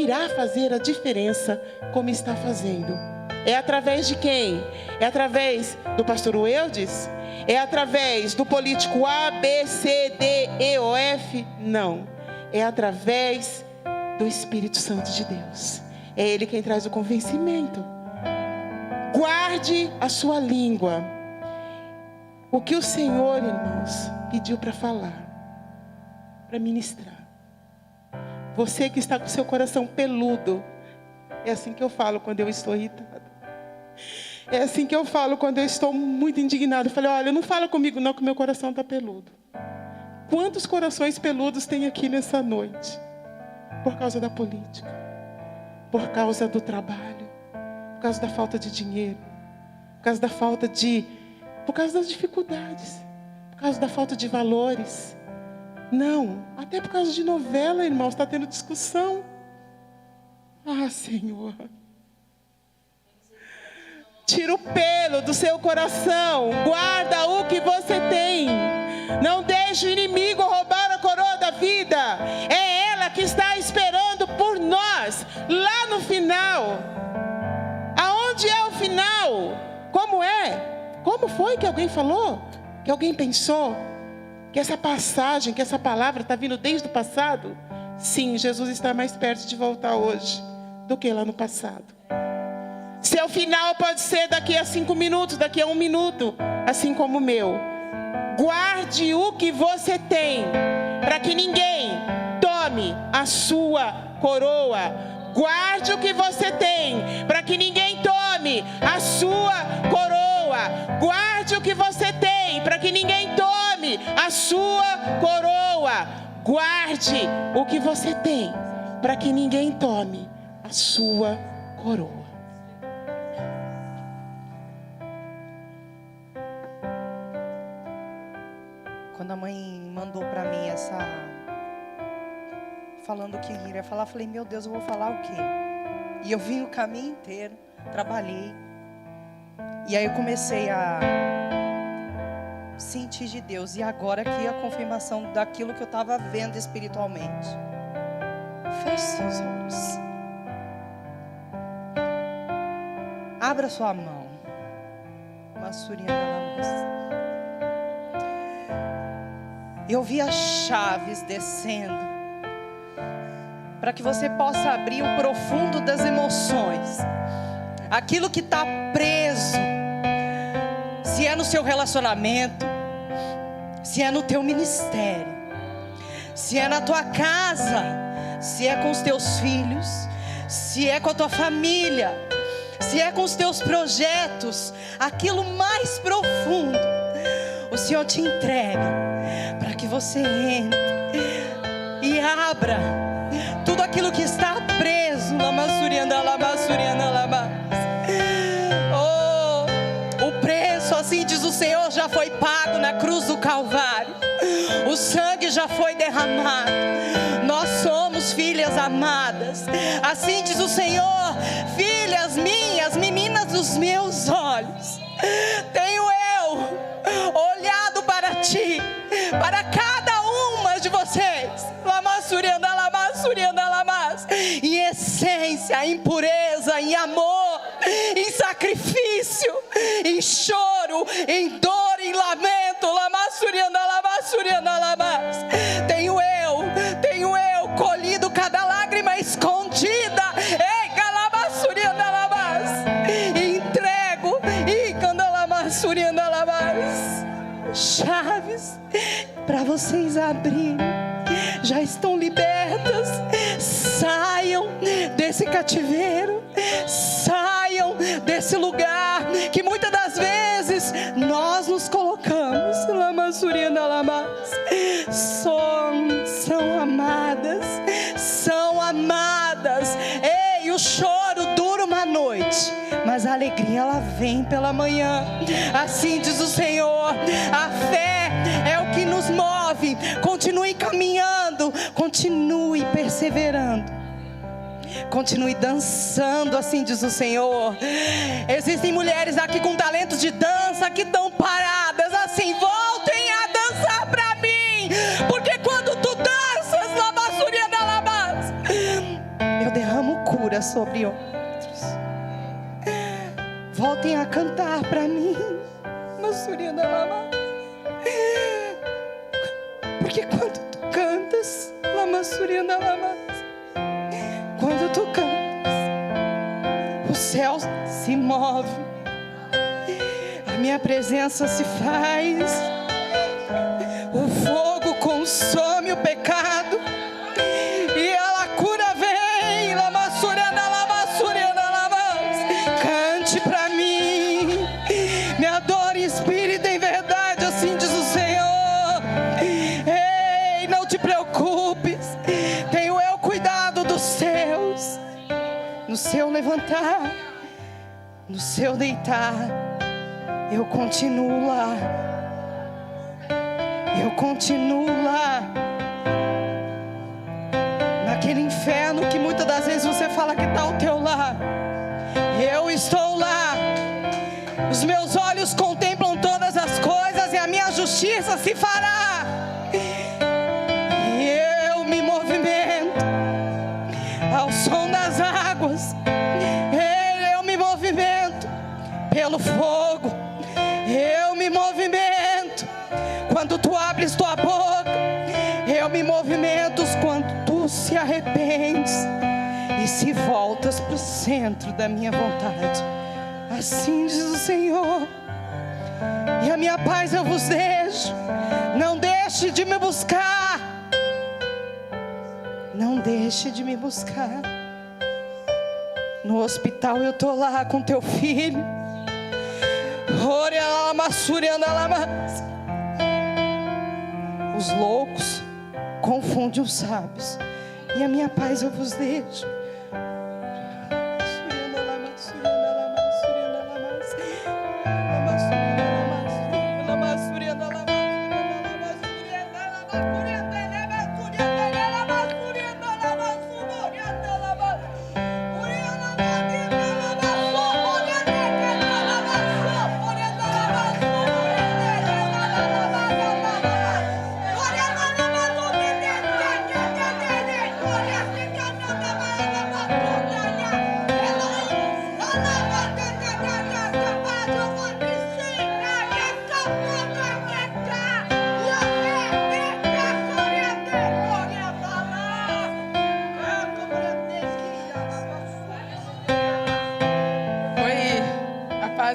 irá fazer a diferença como está fazendo. É através de quem? É através do pastor Eudes? É através do político A, B, C, D, E ou F? Não. É através do Espírito Santo de Deus. É Ele quem traz o convencimento. Guarde a sua língua. O que o Senhor, irmãos, pediu para falar, para ministrar. Você que está com seu coração peludo, é assim que eu falo quando eu estou irritada. É assim que eu falo quando eu estou muito indignado. Eu falei, olha, não fala comigo não, que meu coração está peludo. Quantos corações peludos tem aqui nessa noite? Por causa da política, por causa do trabalho, por causa da falta de dinheiro, por causa da falta de... por causa das dificuldades, por causa da falta de valores. Não, até por causa de novela, irmãos, está tendo discussão. Ah, Senhor. Tira o pelo do seu coração, guarda o que você tem. Não deixe o inimigo roubar a coroa da vida. É ela que está esperando por nós, lá no final. Aonde é o final? Como é? Como foi que alguém falou? Que alguém pensou? Que essa passagem, que essa palavra está vindo desde o passado? Sim, Jesus está mais perto de voltar hoje do que lá no passado. Seu final pode ser daqui a 5 minutos, daqui a 1 minuto, assim como o meu. Guarde o que você tem, para que ninguém tome a sua coroa. Guarde o que você tem, para que ninguém tome a sua coroa. Guarde o que você tem, para que ninguém tome a sua coroa. Guarde o que você tem, para que ninguém tome a sua coroa. Quando a mãe mandou para mim essa... falando o que iria falar, eu falei, meu Deus, eu vou falar o quê? E eu vim o caminho inteiro, trabalhei. E aí eu comecei a sentir de Deus. E agora aqui a confirmação daquilo que eu estava vendo espiritualmente. Feche seus olhos. Abra sua mão. Eu vi as chaves descendo, para que você possa abrir o profundo das emoções, aquilo que está preso, se é no seu relacionamento, se é no teu ministério, se é na tua casa, se é com os teus filhos, se é com a tua família, se é com os teus projetos, aquilo mais profundo, o Senhor te entrega, para que você entre e abra tudo aquilo que está preso. Oh, o preço, assim diz o Senhor, já foi pago na cruz do Calvário. O sangue já foi derramado. Nós somos filhas amadas. Assim diz o Senhor, filhas minhas, meninas dos meus olhos. Tenho eu olhado para ti, para cada uma de vocês, em essência, em pureza, em amor, em sacrifício, em choro, em dor, em lamento. Tenho eu colhido cada lágrima escondida. Entrego chaves para vocês abrirem. Já estão libertas. Saiam desse cativeiro, saiam desse lugar que muitas das vezes nós nos colocamos. São amadas, são amadas. Ei, o choro dura uma noite, mas a alegria ela vem pela manhã. Assim diz o Senhor, a fé é o que nos move. Continue caminhando, continue perseverando, continue dançando, assim diz o Senhor. Existem mulheres aqui com talentos de dança que estão paradas, assim, voltem a dançar para mim, porque quando tu danças, eu derramo sobre outros. Voltem a cantar para mim, Massurina Lama. Porque quando tu cantas, Lamassurina Lama, quando tu cantas, o céu se move, a minha presença se faz, o fogo consome o pecado e a cura vem. Lamassurina Lama, cante pra mim, me adore em espírito e em verdade, assim diz o Senhor. Ei, não te preocupes, tenho eu cuidado dos seus. No seu levantar, no seu deitar, eu continuo lá. Eu continuo lá. Naquele inferno que muitas das vezes você fala que está ao teu lado, eu estou lá. Os meus olhos contemplam todas as coisas e a minha justiça se fará. E eu me movimento ao som das águas. Eu me movimento pelo fogo. Eu me movimento quando tu abres tua boca. Eu me movimento quando tu se arrependes e se voltas para o centro da minha vontade. Assim diz o Senhor. E a minha paz eu vos deixo. Não deixe de me buscar. Não deixe de me buscar. No hospital eu tô lá com teu filho. Os loucos confundem os sábios. E a minha paz eu vos deixo.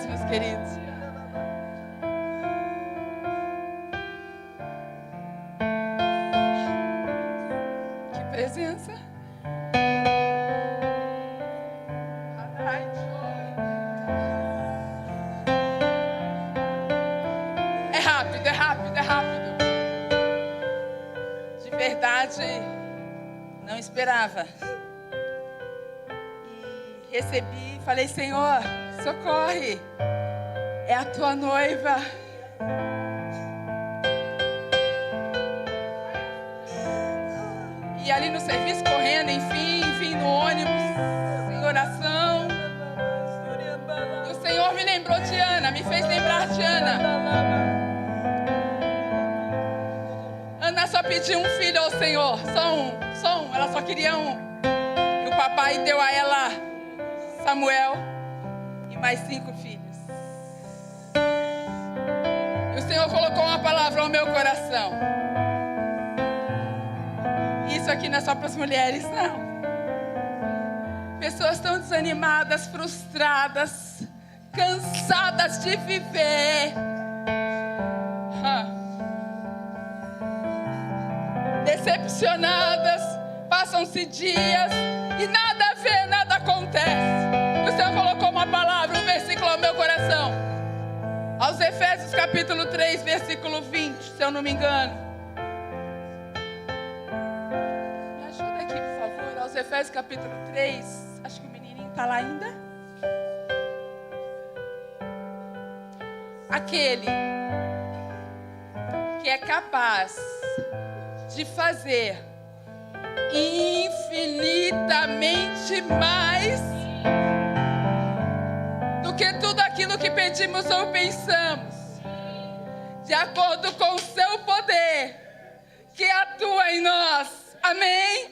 Meus queridos, que presença. É rápido, é rápido, é rápido. De verdade, não esperava. E recebi, falei: Senhor, socorre, é a tua noiva. E ali no serviço, correndo, enfim, no ônibus, em oração. E o Senhor me lembrou de Ana, me fez lembrar de Ana. Ana só pediu um filho ao Senhor, só um, ela só queria um. E o papai deu a ela Samuel e mais 5 filhos. E o Senhor colocou uma palavra ao meu coração. Isso aqui não é só para as mulheres, não. Pessoas tão desanimadas, frustradas, cansadas de viver. Decepcionadas, passam-se dias e nada vê, nada acontece. O Senhor colocou uma palavra, um versículo ao meu coração. Aos Efésios capítulo 3, versículo 20, se eu não me engano. Me ajuda aqui, por favor. Aos Efésios capítulo 3. Acho que o menininho está lá ainda. Aquele que é capaz de fazer infinitamente mais do que tudo aquilo que pedimos ou pensamos, de acordo com o seu poder que atua em nós. Amém?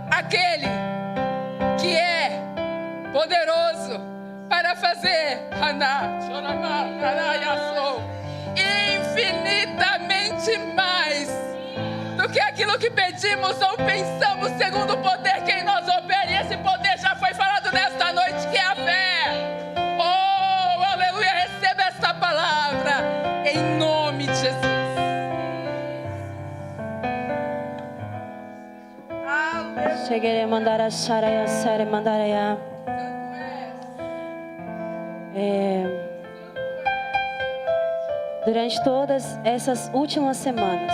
Aquele que poderoso para fazer infinitamente mais do que aquilo que pedimos ou pensamos, segundo o poder que em nós opera. E esse poder já foi falado nesta noite, que é a fé. Oh, aleluia, receba esta palavra em nome de Jesus. Cheguei a mandar a Saraya, Sara Mandaraya. Durante todas essas últimas semanas,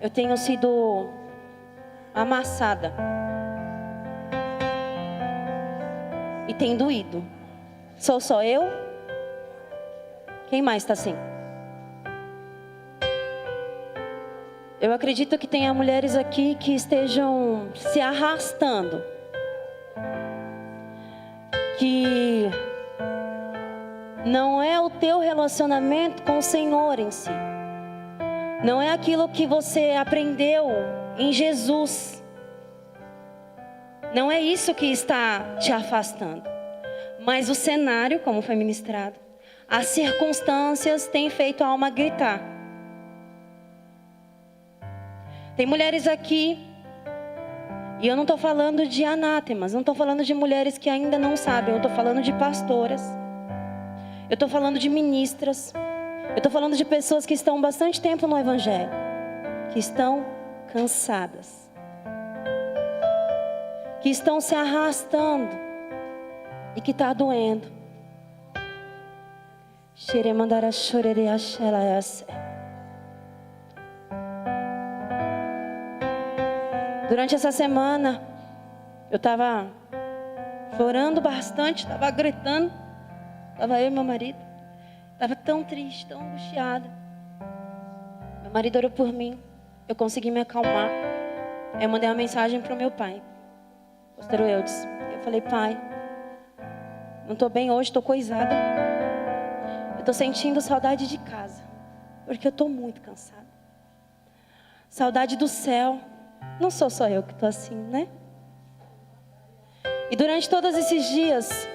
eu tenho sido amassada e tem doído. Sou só eu? Quem mais está assim? Eu acredito que tenha mulheres aqui que estejam se arrastando, que não é o teu relacionamento com o Senhor em si, não é aquilo que você aprendeu em Jesus, não é isso que está te afastando, mas o cenário, como foi ministrado, as circunstâncias têm feito a alma gritar. Tem mulheres aqui, e eu não estou falando de anátemas, não estou falando de mulheres que ainda não sabem, eu estou falando de pastoras, eu estou falando de ministras, eu estou falando de pessoas que estão bastante tempo no Evangelho, que estão cansadas, que estão se arrastando e que está doendo. Durante essa semana, eu estava chorando bastante, estava gritando. Estava eu e meu marido. Estava tão triste, tão angustiada. Meu marido orou por mim. Eu consegui me acalmar. Eu mandei uma mensagem para o meu pai, pastor Eudes. Eu falei: pai, não estou bem hoje, estou coisada. Eu estou sentindo saudade de casa, porque eu estou muito cansada. Saudade do céu. Não sou só eu que estou assim, né? E durante todos esses dias,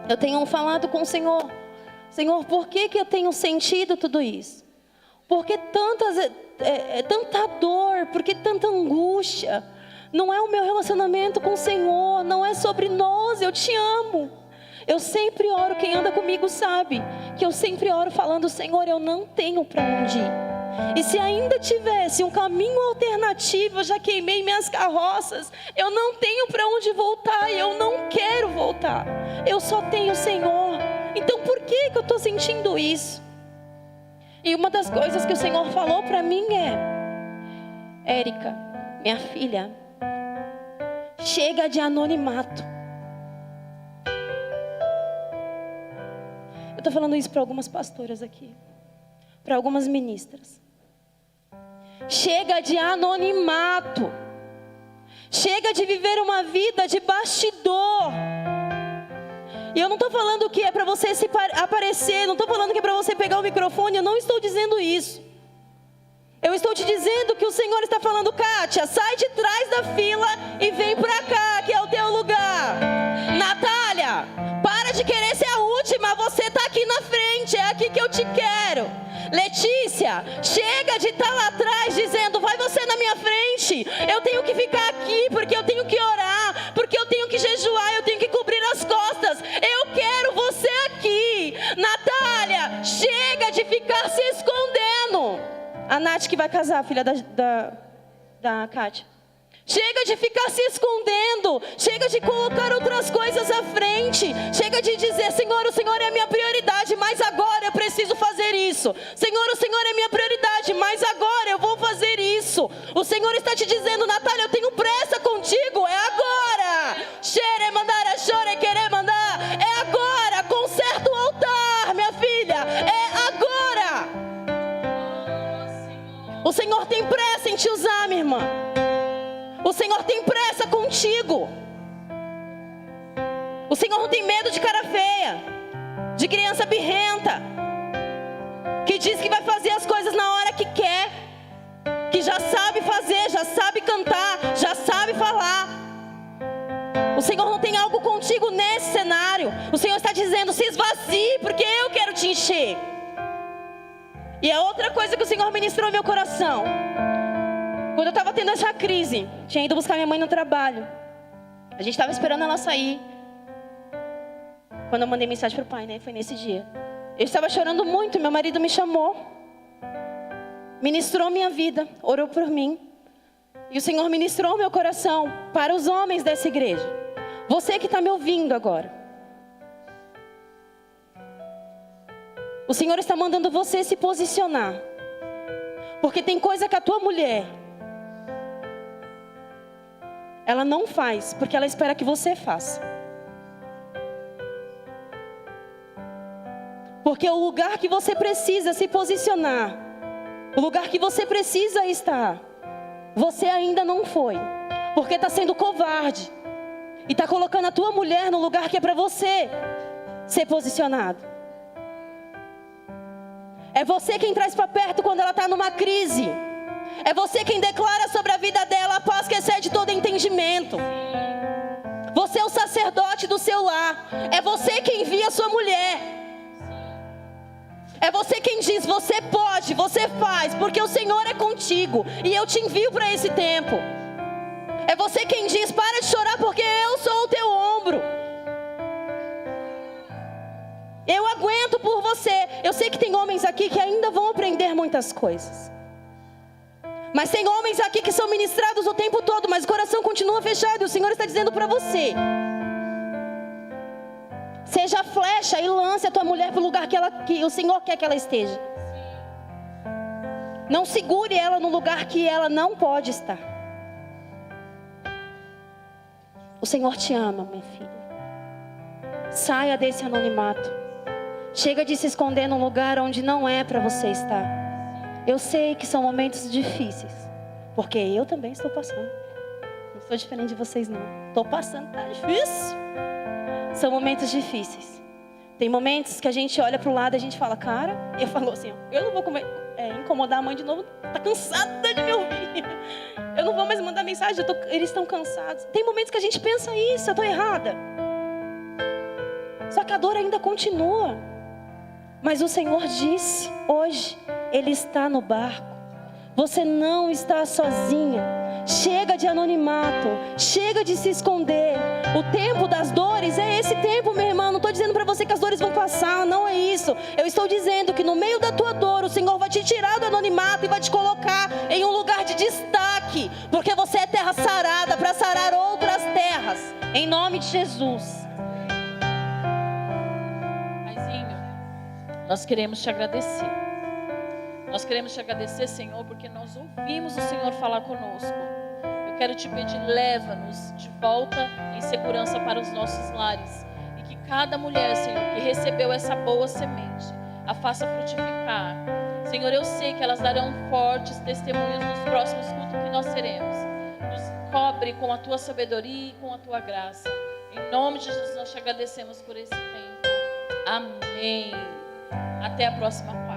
eu tenho falado com o Senhor: Senhor, por que eu tenho sentido tudo isso? Por que tanta dor? Por que tanta angústia? Não é o meu relacionamento com o Senhor, não é sobre nós, eu te amo. Eu sempre oro, quem anda comigo sabe, que eu sempre oro falando: Senhor, eu não tenho para onde ir. E se ainda tivesse um caminho alternativo, eu já queimei minhas carroças. Eu não tenho para onde voltar e eu não quero voltar. Eu só tenho o Senhor. Então por que eu estou sentindo isso? E uma das coisas que o Senhor falou para mim é: Érica, minha filha, chega de anonimato. Eu estou falando isso para algumas pastoras aqui, para algumas ministras. Chega de anonimato. Chega de viver uma vida de bastidor. E eu não estou falando que é para você se aparecer, não estou falando que é para você pegar o microfone, eu não estou dizendo isso. Eu estou te dizendo que o Senhor está falando: Kátia, sai de trás da fila e vem para cá, que é o teu lugar. Natália, para de querer ser a última, você está aqui na frente, é aqui que eu te quero. Letícia, chega de estar lá atrás dizendo: vai você na minha frente, eu tenho que ficar aqui, porque eu tenho que orar, porque eu tenho que jejuar, eu tenho que cobrir as costas, eu quero você aqui. Natália, chega de ficar se escondendo. A Nath que vai casar, filha da Kátia. Chega de ficar se escondendo. Chega de colocar outras coisas à frente. Chega de dizer: Senhor, o Senhor é a minha prioridade, mas agora eu preciso fazer isso. Senhor, o Senhor é a minha prioridade, mas agora eu vou fazer isso. O Senhor está te dizendo: Natália, eu tenho pressa contigo, é agora. Xere mandar, chore, querer mandar. É agora, conserta o altar, minha filha. É agora. O Senhor tem pressa em te usar, minha irmã. O Senhor tem pressa contigo. O Senhor não tem medo de cara feia, de criança birrenta, que diz que vai fazer as coisas na hora que quer, que já sabe fazer, já sabe cantar, já sabe falar. Senhor não tem algo contigo nesse cenário. O Senhor está dizendo: se esvazie, porque eu quero te encher. E a outra coisa que o Senhor ministrou no meu coração, quando eu estava tendo essa crise, tinha ido buscar minha mãe no trabalho. A gente estava esperando ela sair. Quando eu mandei mensagem para o pai, né? Foi nesse dia. Eu estava chorando muito, meu marido me chamou. Ministrou minha vida, orou por mim. E o Senhor ministrou meu coração para os homens dessa igreja. Você que está me ouvindo agora. O Senhor está mandando você se posicionar. Porque tem coisa que a tua mulher, ela não faz, porque ela espera que você faça. Porque o lugar que você precisa se posicionar, o lugar que você precisa estar, você ainda não foi. Porque está sendo covarde. E está colocando a tua mulher no lugar que é para você ser posicionado. É você quem traz para perto quando ela está numa crise. É você quem declara sobre a vida dela a paz que excede todo entendimento. Você é o sacerdote do seu lar. É você quem envia a sua mulher. É você quem diz: você pode, você faz, porque o Senhor é contigo e eu te envio para esse tempo. É você quem diz: para de chorar, porque eu sou o teu ombro. Eu aguento por você. Eu sei que tem homens aqui que ainda vão aprender muitas coisas. Mas tem homens aqui que são ministrados o tempo todo, mas o coração continua fechado. E o Senhor está dizendo para você: seja flecha e lance a tua mulher para o lugar que o Senhor quer que ela esteja. Não segure ela no lugar que ela não pode estar. O Senhor te ama, minha filha. Saia desse anonimato. Chega de se esconder num lugar onde não é para você estar. Eu sei que são momentos difíceis, porque eu também estou passando. Não sou diferente de vocês não. Estou passando, tá difícil. São momentos difíceis. Tem momentos que a gente olha para o lado e a gente fala: cara, eu falo assim, eu não vou incomodar a mãe de novo. Tá cansada de me ouvir. Eu não vou mais mandar mensagem, eles estão cansados. Tem momentos que a gente pensa isso, eu estou errada. Só que a dor ainda continua. Mas o Senhor disse, hoje, Ele está no barco. Você não está sozinha. Chega de anonimato. Chega de se esconder. O tempo das dores é esse tempo, minha irmã. Não estou dizendo para você que as dores vão passar. Não é isso. Eu estou dizendo que no meio da tua dor, o Senhor vai te tirar do anonimato e vai te colocar em um lugar de destaque. Porque você é terra sarada para sarar outras terras. Em nome de Jesus. Nós queremos te agradecer. Nós queremos te agradecer, Senhor, porque nós ouvimos o Senhor falar conosco. Eu quero te pedir, leva-nos de volta em segurança para os nossos lares. E que cada mulher, Senhor, que recebeu essa boa semente, a faça frutificar. Senhor, eu sei que elas darão fortes testemunhos nos próximos cultos que nós teremos. Nos cobre com a tua sabedoria e com a tua graça. Em nome de Jesus, nós te agradecemos por esse tempo. Amém. Até a próxima.